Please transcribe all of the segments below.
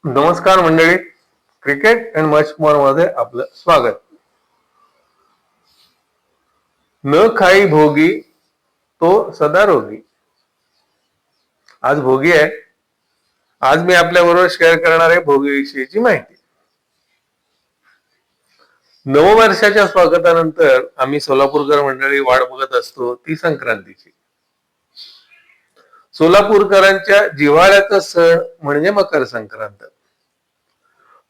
नमस्कार मंडळी, cricket and much more मध्ये आपलं स्वागत. न खाई भोगी तो सदा रोगी. आज भोगी आहे. आज मी आपल्या बरोबर शेअर करणार आहे भोगीविषयीची माहिती. नववर्षाच्या स्वागतानंतर आम्ही सोलापूरकर मंडळी वाट बघत असतो ती संक्रांतीची. सोलापूरकरांच्या जिव्हाळ्याचा सण म्हणजे मकर संक्रांत.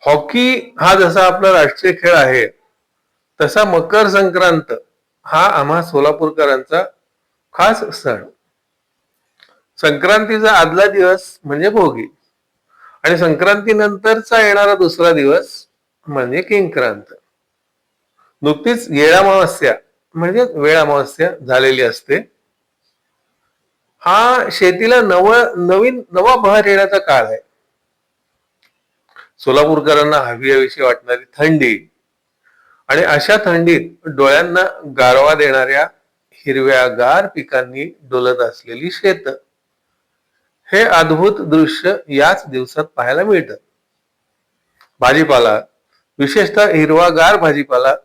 हॉकी हा जसा आपला राष्ट्रीय खेळ आहे तसा मकर संक्रांत हा आम्हा सोलापूरकरांचा खास सण. संक्रांतीचा आदला दिवस म्हणजे भोगी आणि संक्रांतीनंतरचा येणारा दुसरा दिवस म्हणजे किंक्रांत. नुकतीच येळामावस्या म्हणजे वेळ अमावस्या झालेली असते. हा शेतीला नवा बहर येण्याचा काळ आहे. सोलापूरकरांना हवीहवीशी वाटणारी थंडी आणि अशा थंडीत डोळ्यांना गारवा देणाऱ्या हिरव्यागार पिकांनी डोलत असलेली शेत, हे अद्भुत दृश्य याच दिवसात पाहायला मिळतं. भाजीपाला, विशेषतः हिरवागार भाजीपाला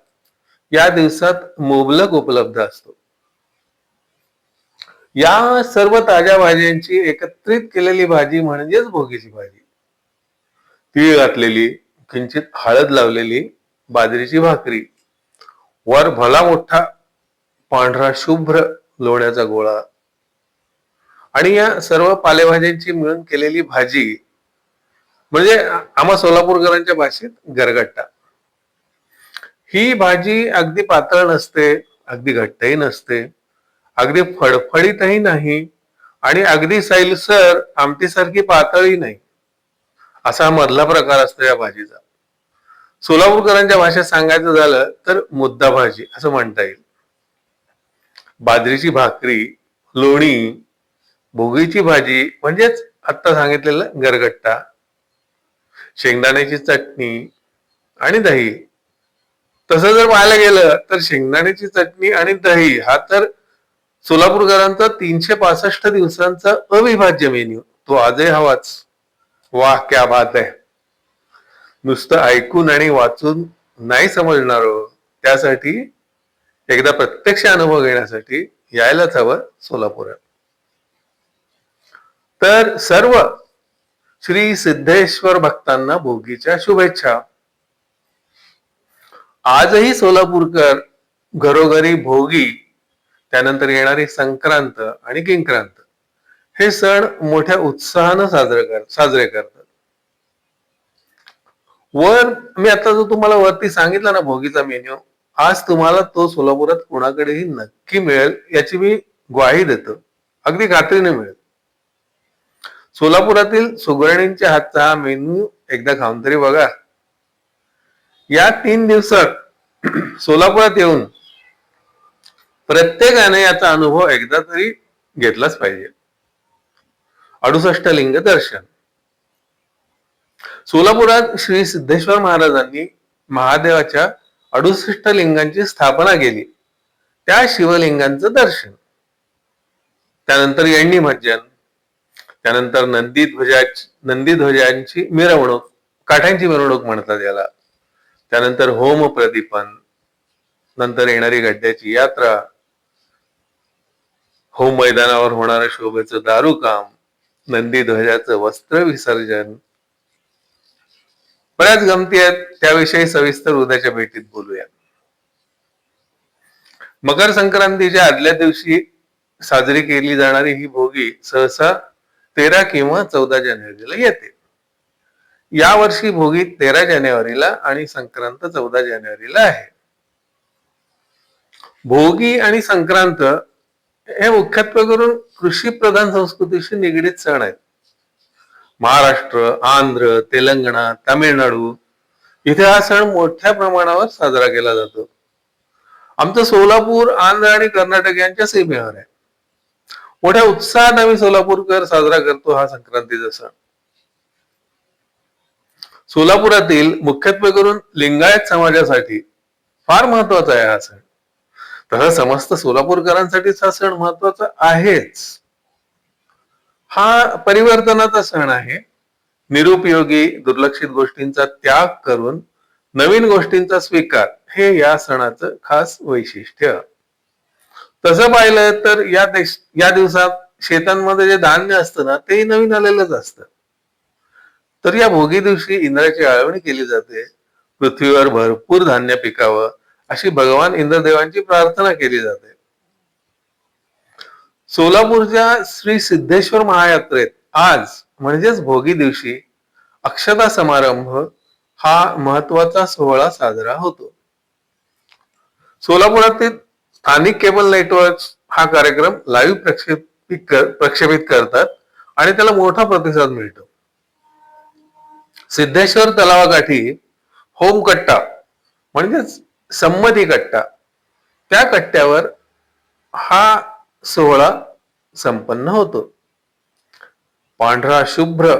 या दिवसात मुबलक उपलब्ध असतो. या सर्व ताज्या भाज्यांची एकत्रित केलेली भाजी म्हणजेच भोगीची भाजी. तीळ घातलेली, किंचित हळद लावलेली बाजरीची भाकरी, वर भला मोठा पांढरा शुभ्र लोण्याचा गोळा आणि या सर्व पालेभाज्यांची मिळून केलेली भाजी म्हणजे आम्हा सोलापूरकरांच्या भाषेत गरगट्टा. ही भाजी अगदी पातळ नसते, अगदी घट्टही नसते, अगदी फडफडीतही नाही आणि अगदी सैलसर आमटीसारखी पातळही नाही, असा मधला प्रकार असतो या भाजीचा. सोलापूरकरांच्या भाषेत सांगायचं झालं तर मुद्दा भाजी असं म्हणता येईल. बाजरीची भाकरी, लोणी, भोगीची भाजी म्हणजेच आता सांगितलेलं गरगट्टा, शेंगदाण्याची चटणी आणि दही. तसं जर पाहायला गेलं तर शेंगदाण्याची चटणी आणि दही हा तर सोलापूरकरांचा 365 दिवसांचा अविभाज्य मेन्यू. तो आजही हवाच. वाह क्या बात आहे. नुसतं ऐकून आणि वाचून नाही समजणार, त्यासाठी एकदा प्रत्यक्ष अनुभव घेण्यासाठी यायलाच हवं सोलापुरात. तर सर्व श्री सिद्धेश्वर भक्तांना भोगीच्या शुभेच्छा. आजही सोलापूरकर घरोघरी भोगी, त्यानंतर येणारी संक्रांत आणि किंक्रांत हे सण मोठ्या उत्साहानं साजरे करतात. वर मी आता जो तुम्हाला वरती सांगितला ना भोगीचा मेन्यू, आज तुम्हाला तो सोलापुरात कोणाकडेही नक्की मिळेल याची मी ग्वाही देतो. अगदी खात्रीने मिळेल. सोलापुरातील सुगरणींच्या हातचा हा मेन्यू एकदा खाऊन तरी बघा. या 3 दिवसात सोलापुरात येऊन प्रत्येकाने याचा अनुभव एकदा तरी घेतलाच पाहिजे. 68 लिंग दर्शन. सोलापुरात श्री सिद्धेश्वर महाराजांनी महादेवाच्या 68 लिंगांची स्थापना केली. त्या शिवलिंगांचं दर्शन, त्यानंतर येण्णी भजन, त्यानंतर नंदीध्वजांची मिरवणूक, काठ्यांची मिरवणूक म्हणतात याला, त्यानंतर होम प्रदीपन, नंतर येणारी गड्ड्याची यात्रा, होम मैदानावर होणारं शोभेचं दारूकाम, नंदीध्वजाचं वस्त्र विसर्जन. बऱ्याच गमती आहेत, त्याविषयी सविस्तर उद्याच्या भेटीत बोलूया. मकर संक्रांतीच्या आदल्या दिवशी साजरी केली जाणारी ही भोगी सहसा 13 किंवा 14 जानेवारीला येते. या वर्षी भोगी 13 जानेवारीला आणि संक्रांत 14 जानेवारीला आहे. भोगी आणि संक्रांत हे मुख्यत्वे करून कृषी प्रधान संस्कृतीशी निगडीत सण आहेत. महाराष्ट्र, आंध्र, तेलंगणा, तामिळनाडू इथे हा सण मोठ्या प्रमाणावर साजरा केला जातो. आमचं सोलापूर आंध्र आणि कर्नाटक यांच्या सीमेवर आहे. मोठ्या उत्साहात आम्ही सोलापूरकर साजरा करतो हा संक्रांतीचा सण. सोलापुरातील मुख्यत्वे करून लिंगायत समाजासाठी फार महत्वाचा आहे हा सण. तसं समस्त सोलापूरकरांसाठीच हा सण महत्वाचा आहेच. हा परिवर्तनाचा सण आहे, निरुपयोगी दुर्लक्षित गोष्टींचा त्याग करून नवीन गोष्टींचा स्वीकार हे या सणाचं खास वैशिष्ट्य. तसं पाहिलं तर या दिवसात शेतांमध्ये जे धान्य असतं ना ते नवीन आलेलंच असतं. तर या भोगी दिवशी इंद्राची आळवणी केली जाते. पृथ्वीवर भरपूर धान्य पिकावं अशी भगवान इंद्रदेवांची प्रार्थना केली जाते. सोलापूरच्या श्री सिद्धेश्वर महायात्रेत आज म्हणजेच भोगी दिवशी अक्षता समारंभ हा महत्वाचा सोहळा साजरा होतो. सोलापुरातील स्थानिक केबल नेटवर्क हा कार्यक्रम लाईव्ह प्रक्षेपित करतात आणि त्याला मोठा प्रतिसाद मिळतो. सिद्धेश्वर तलावाकाठी होम कट्टा म्हणजेच संमती कट्टा त्या कट्ट्यावर हा सोहळा संपन्न होतो. पांढरा शुभ्र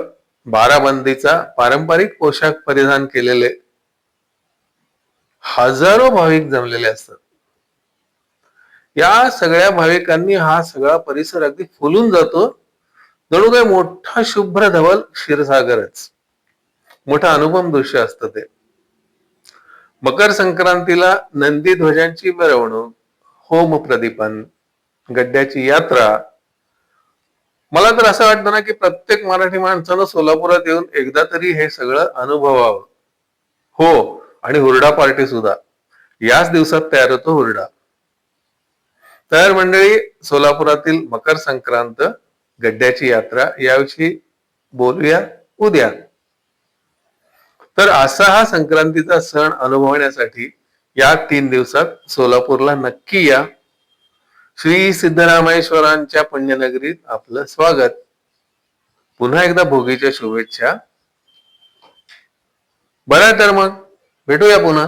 बाराबंदीचा पारंपरिक पोशाख परिधान केलेले हजारो भाविक जमलेले असतात. या सगळ्या भाविकांनी हा सगळा परिसर अगदी फुलून जातो. जणू काही मोठा शुभ्र धवल क्षीरसागरच. मोठा अनुपम दृश्य असतं ते. मकर संक्रांतीला नंदी ध्वजांची मिरवणूक, होम प्रदीपन, गड्ड्याची यात्रा. मला तर असं वाटतं ना की प्रत्येक मराठी माणसानं सोलापुरात येऊन एकदा तरी हे सगळं अनुभवावं. हो, आणि हुरडा पार्टी सुद्धा. याच दिवसात तयार होतो हुरडा. तर मंडळी, सोलापुरातील मकर संक्रांत, गड्ड्याची यात्रा याविषयी बोलूया उद्या. तर असा हा संक्रांतीचा सण अनुभवण्यासाठी या 3 दिवसात सोलापूरला नक्की या. श्री सिद्धरामेश्वरांच्या पुण्यनगरीत आपलं स्वागत. पुन्हा एकदा भोगीच्या शुभेच्छा. बरं तर मग भेटूया पुन्हा.